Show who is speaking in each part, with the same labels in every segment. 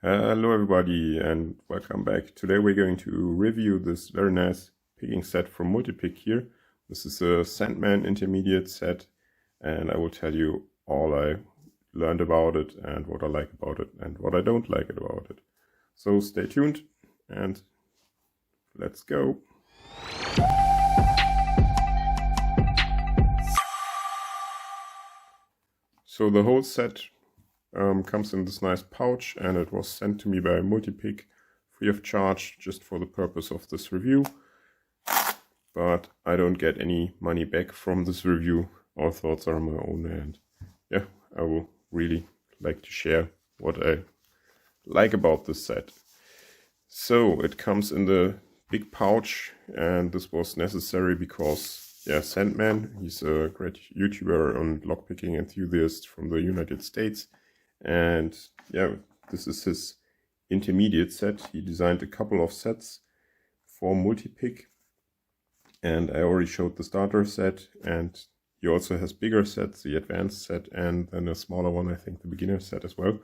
Speaker 1: Hello everybody and welcome back. Today we're going to review this very nice picking set from Multipick here. This is a Sandman Intermediate set and I will tell you all I learned about it and what I like about it and what I don't like about it. So stay tuned and let's go. So the whole set comes in this nice pouch and it was sent to me by Multipick free of charge just for the purpose of this review. But I don't get any money back from this review. All thoughts are on my own and yeah, I will really like to share what I like about this set. So it comes in the big pouch and this was necessary because Sandman, he's a great YouTuber and lockpicking enthusiast from the United States. And yeah, this is his intermediate set. He designed a couple of sets for Multipick. And I already showed the starter set. And he also has bigger sets, the advanced set, and then a smaller one, I think the beginner set as well.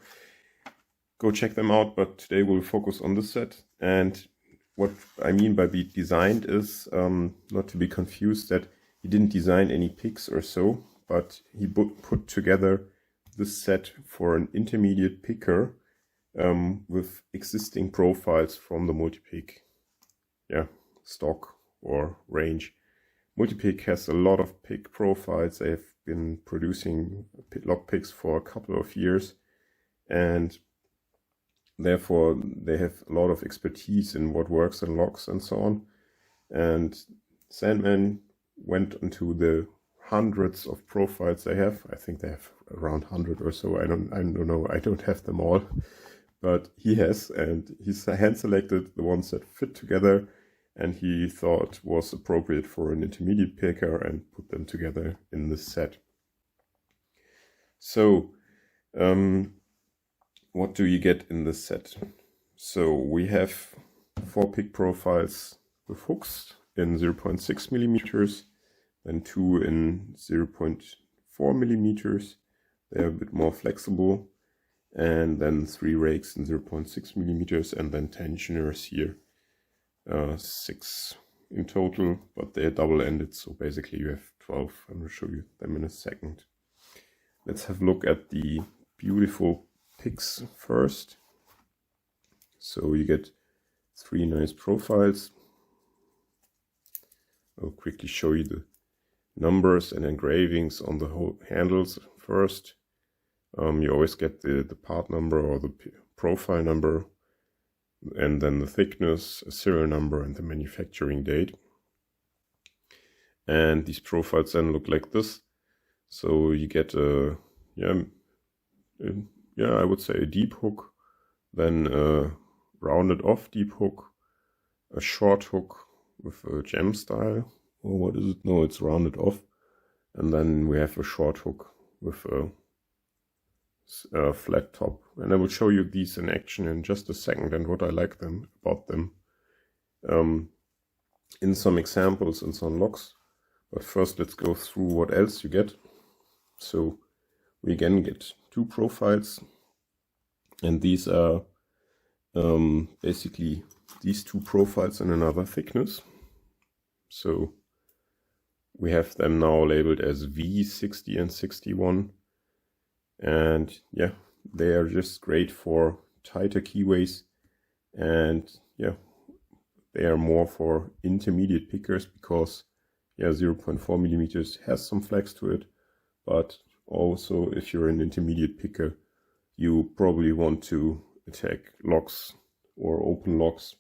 Speaker 1: Go check them out, but today we'll focus on this set. And what I mean by be designed is not to be confused that he didn't design any picks or so, but he put together this set for an intermediate picker with existing profiles from the Multipick stock or range. Multipick has a lot of pick profiles. They have been producing lock picks for a couple of years and therefore they have a lot of expertise in what works in locks and so on. And Sandman went into the hundreds of profiles they have. I think they have around 100 or so. I don't know. I don't have them all, but he has, and he's hand selected the ones that fit together and he thought was appropriate for an intermediate picker and put them together in this set. So what do you get in this set? So we have 4 pick profiles with hooks in 0.6 millimeters, then 2 in 0.4 millimeters. They're a bit more flexible, and then 3 rakes in 0.6 millimeters, and then tensioners here, 6 in total, but they're double-ended, so basically you have 12. I'm going to show you them in a second. Let's have a look at the beautiful picks first. So you get 3 nice profiles. I'll quickly show you the numbers and engravings on the whole handles first. You always get the part number or the profile number, and then the thickness, a serial number, and the manufacturing date. And these profiles then look like this. So you get a I would say a deep hook, then a rounded off deep hook, a short hook with a gem style, or what is it? No, it's rounded off. And then we have a short hook with a flat top. And I will show you these in action in just a second and what I like about them in some examples and some locks. But first let's go through what else you get. So we again get 2 profiles, and these are basically these 2 profiles in another thickness. So we have them now labeled as V60 and 61, and yeah, they are just great for tighter keyways, and yeah, they are more for intermediate pickers because 0.4 millimeters has some flex to it, but also if you're an intermediate picker, you probably want to attack locks or open locks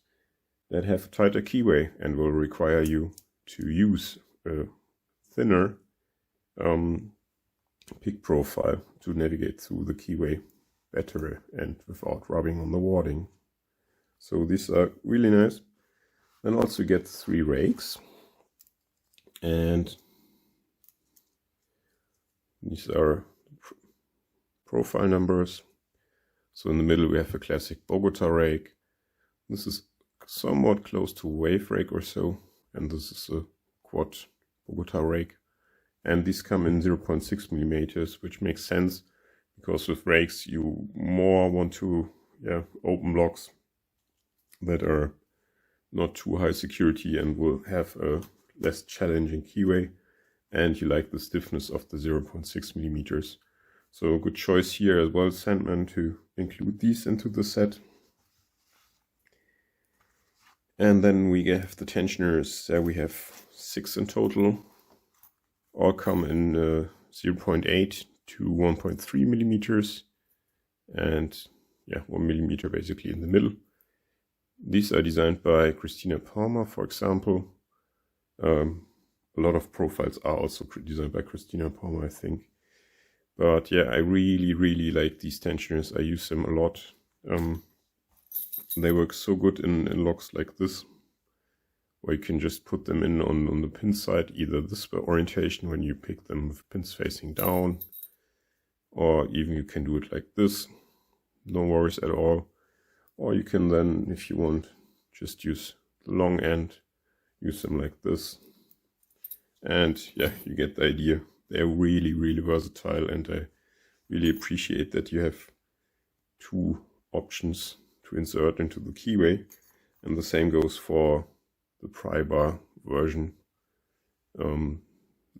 Speaker 1: that have a tighter keyway and will require you to use a thinner pick profile to navigate through the keyway better and without rubbing on the warding. So these are really nice. Then also get 3 rakes, and these are profile numbers. So in the middle we have a classic Bogota rake. This is somewhat close to a wave rake or so, and this is a quad Bogota rake. And these come in 0.6 millimeters, which makes sense because with rakes you more want to open locks that are not too high security and will have a less challenging keyway, and you like the stiffness of the 0.6 millimeters. So a good choice here as well, Sandman, to include these into the set. And then we have the tensioners. There we have 6 in total. All come in 0.8 to 1.3 millimeters. And 1 millimeter basically in the middle. These are designed by Christina Palmer, for example. A lot of profiles are also designed by Christina Palmer, I think. But yeah, I really like these tensioners. I use them a lot. They work so good in locks like this, where you can just put them in on the pin side, either this orientation when you pick them with pins facing down, or even you can do it like this. No worries at all. Or you can then, if you want, just use the long end, use them like this. And yeah, you get the idea. They're really versatile, and I really appreciate that you have 2 options to insert into the keyway. And the same goes for the pry bar version.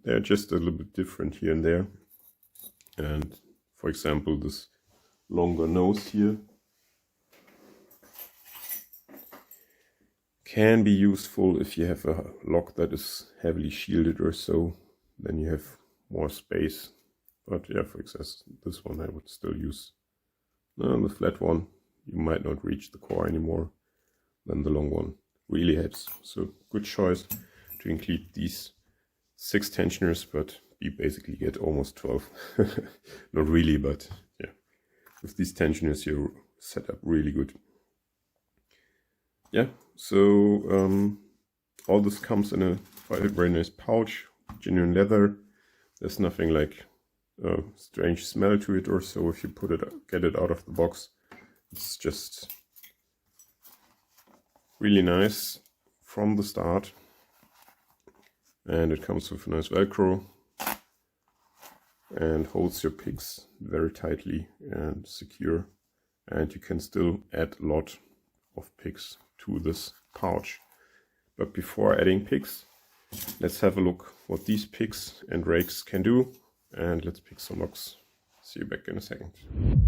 Speaker 1: They're just a little bit different here and there. And for example, this longer nose here can be useful if you have a lock that is heavily shielded or so. Then you have more space. But yeah, for example, this one I would still use. The flat one, you might not reach the core anymore. Then the long one really helps. So good choice to include these 6 tensioners, but you basically get almost 12. Not really, but yeah, with these tensioners you're set up really good. Yeah, so all this comes in a very nice pouch, genuine leather. There's nothing like a strange smell to it or so. If you get it out of the box, it's just really nice from the start. And it comes with a nice Velcro and holds your picks very tightly and secure. And you can still add a lot of picks to this pouch. But before adding picks, let's have a look what these picks and rakes can do. And let's pick some locks. See you back in a second.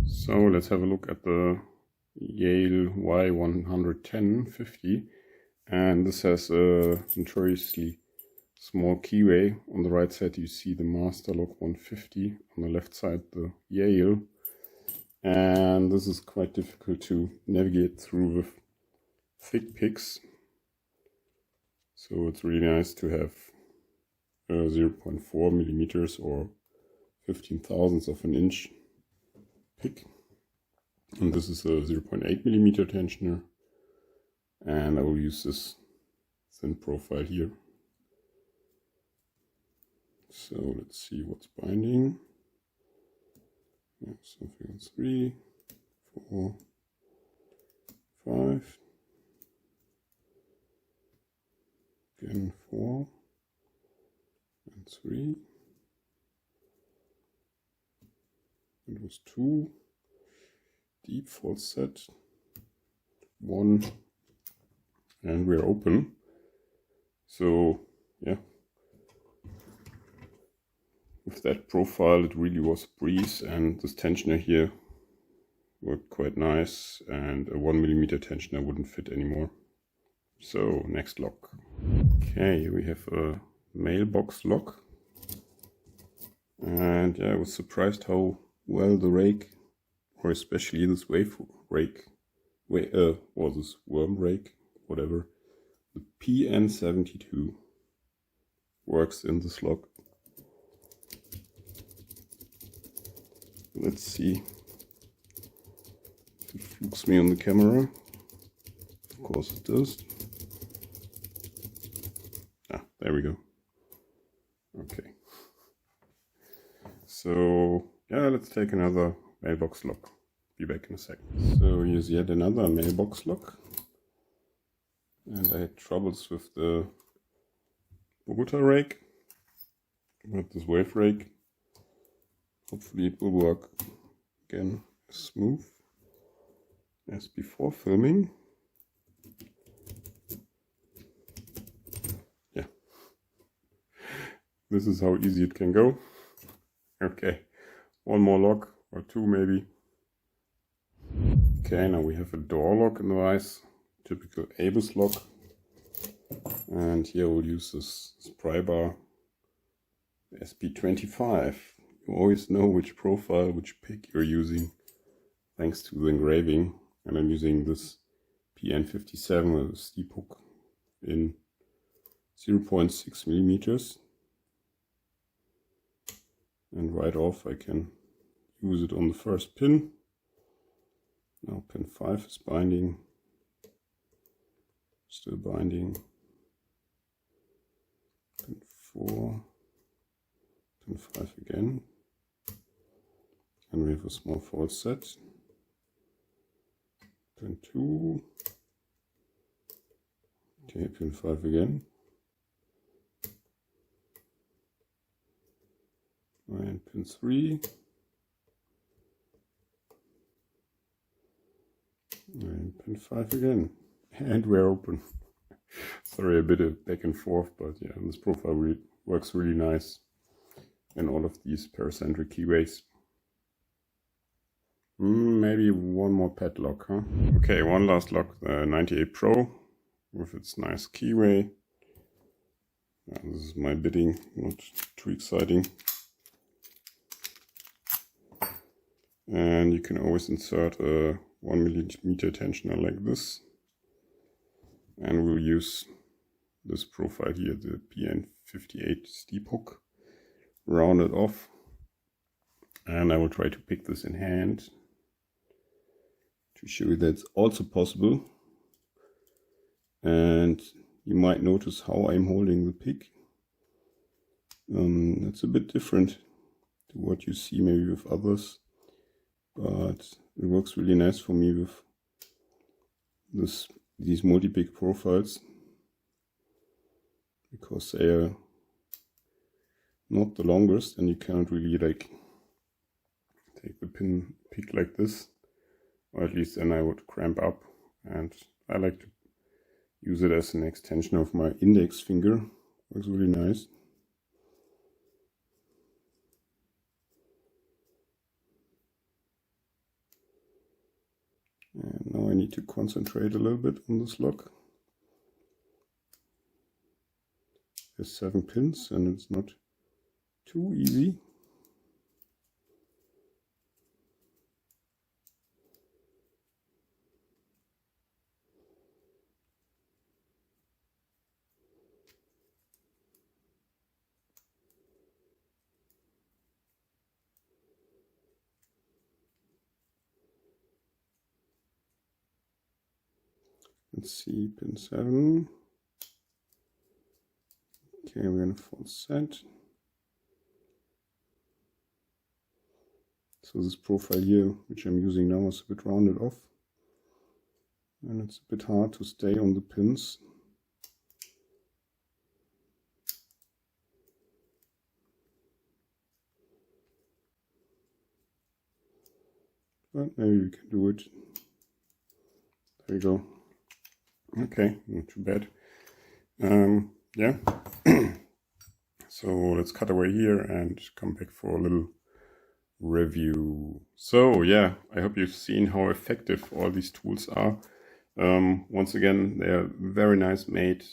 Speaker 1: So let's have a look at the Yale Y110-50. And this has a notoriously small keyway. On the right side you see the Master Lock 150, on the left side the Yale. And this is quite difficult to navigate through with thick picks. So it's really nice to have 0.4 millimeters or 15 thousandths of an inch pick. And this is a 0.8 millimeter tensioner. And I will use this thin profile here. So let's see what's binding. Yeah, something on 3, 4, 5. Again 4 and 3. It was 2. Deep false set. 1. And we're open. So yeah, with that profile it really was a breeze, and this tensioner here worked quite nice, and a 1 millimeter tensioner wouldn't fit anymore. So next lock. Okay, we have a mailbox lock, and yeah, I was surprised how well the rake, or especially this wave rake, or this worm rake, whatever, the PN72 works in this lock. Let's see if it flukes me on the camera. Of course it does. There we go. Okay. So yeah, let's take another mailbox lock. Be back in a second. So here's yet another mailbox lock. And I had troubles with the Bogota rake, with this wave rake. Hopefully it will work again smooth. as before filming. Yeah, this is how easy it can go. Okay, one more lock or two maybe. Okay, now we have a door lock in the vise, typical ABUS lock. And here we'll use this pry bar SP25. You always know which profile, which pick you're using, thanks to the engraving. And I'm using this PN57 with a steep hook in 0.6 millimeters. And right off I can use it on the first pin. Now pin 5 is binding, still binding. Pin 4, pin 5 again, and we have a small fold set. Pin 2, okay, pin 5 again, and pin 3, and pin 5 again, and we're open. Sorry, a bit of back and forth, but yeah, this profile works really nice in all of these paracentric keyways. Maybe one more padlock, huh? Okay, one last lock, the 98 Pro with its nice keyway. This is my bidding, not too exciting. And you can always insert a 1 millimeter tensioner like this. And we'll use this profile here, the PN58 steep hook, round it off. And I will try to pick this in hand to show you that it's also possible. And you might notice how I'm holding the pick. It's a bit different to what you see maybe with others, but it works really nice for me with these multi-pick profiles, because they are not the longest and you cannot really like take the pick like this, or at least then I would cramp up, and I like to use it as an extension of my index finger. Works really nice. And now I need to concentrate a little bit on this lock. There's 7 pins and it's not too easy. Let's see, pin 7. Okay, we're gonna fold set. So this profile here, which I'm using now, is a bit rounded off, and it's a bit hard to stay on the pins. But maybe we can do it. There you go. Okay, not too bad. Yeah. So let's cut away here and come back for a little review. So yeah, I hope you've seen how effective all these tools are. Once again, they are very nice made,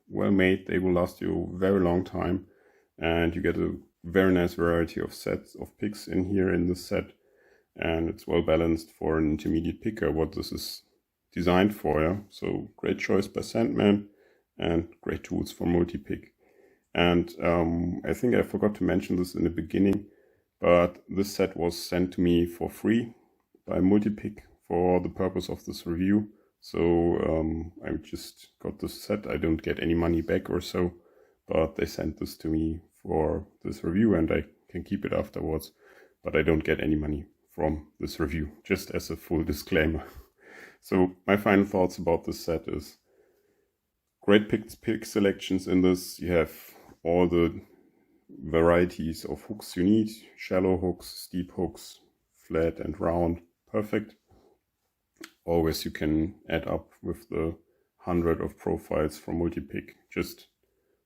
Speaker 1: well made. They will last you a very long time, and you get a very nice variety of sets of picks in here in this set, and it's well balanced for an intermediate picker, what this is designed for. Yeah? So great choice by Sandman and great tools for Multipick. And I think I forgot to mention this in the beginning, but this set was sent to me for free by Multipick for the purpose of this review. So I just got this set. I don't get any money back or so, but they sent this to me for this review and I can keep it afterwards, but I don't get any money from this review, just as a full disclaimer. So my final thoughts about this set is great pick selections in this. You have all the varieties of hooks you need, shallow hooks, steep hooks, flat and round, perfect. always you can add up with the 100 of profiles from Multipick. Just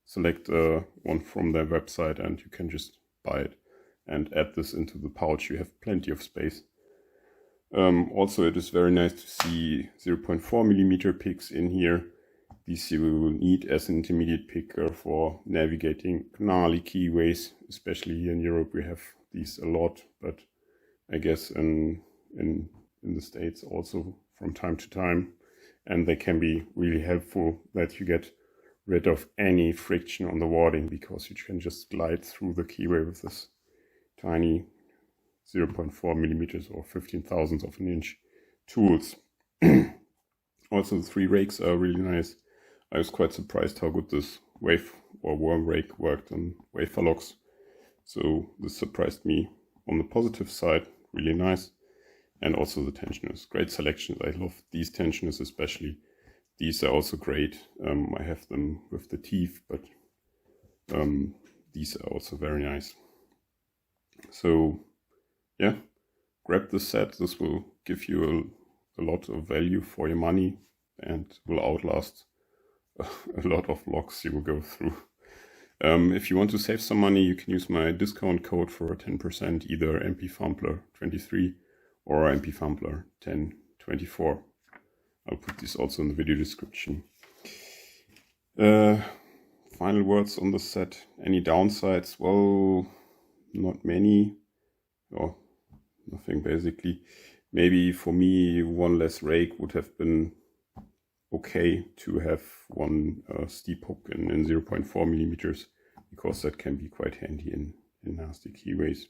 Speaker 1: select one from their website and you can just buy it and add this into the pouch. You have plenty of space. Also, it is very nice to see 0.4mm picks in here. These you will need as an intermediate picker for navigating gnarly keyways. Especially here in Europe we have these a lot, but I guess in the States also from time to time. And they can be really helpful that you get rid of any friction on the warding, because you can just glide through the keyway with this tiny 0.4mm or 15,000ths of an inch tools. Also, the 3 rakes are really nice. I was quite surprised how good this wave or worm rake worked on wafer locks. So this surprised me on the positive side, really nice. And also the tensioners, great selection. I love these tensioners especially. These are also great. I have them with the teeth, but these are also very nice. So yeah, grab the set. This will give you a lot of value for your money and will outlast a lot of locks you will go through. If you want to save some money, you can use my discount code for 10%, either MPFumbler23 or MPFumbler1024. I'll put this also in the video description. Final words on the set. Any downsides? Well, not many, or nothing basically. Maybe for me, one less rake would have been okay, to have one steep hook in 0.4mm, because that can be quite handy in nasty keyways.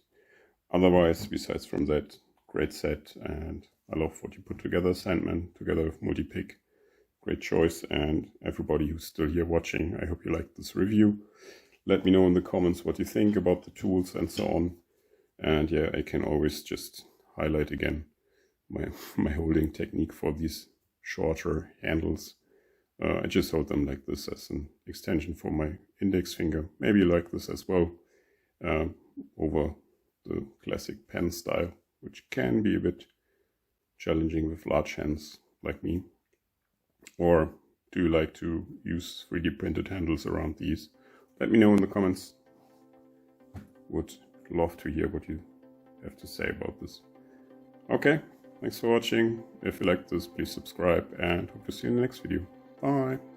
Speaker 1: Otherwise, besides from that, great set, and I love what you put together, Sandman, together with Multipick. Great choice, and everybody who's still here watching, I hope you liked this review. Let me know in the comments what you think about the tools and so on. And yeah, I can always just highlight again my holding technique for these shorter handles. I just hold them like this as an extension for my index finger. Maybe you like this as well, over the classic pen style, which can be a bit challenging with large hands like me. Or do you like to use 3D printed handles around these? Let me know in the comments. Would love to hear what you have to say about this. Okay, thanks for watching. If you like this, please subscribe, and hope to see you in the next video. Bye!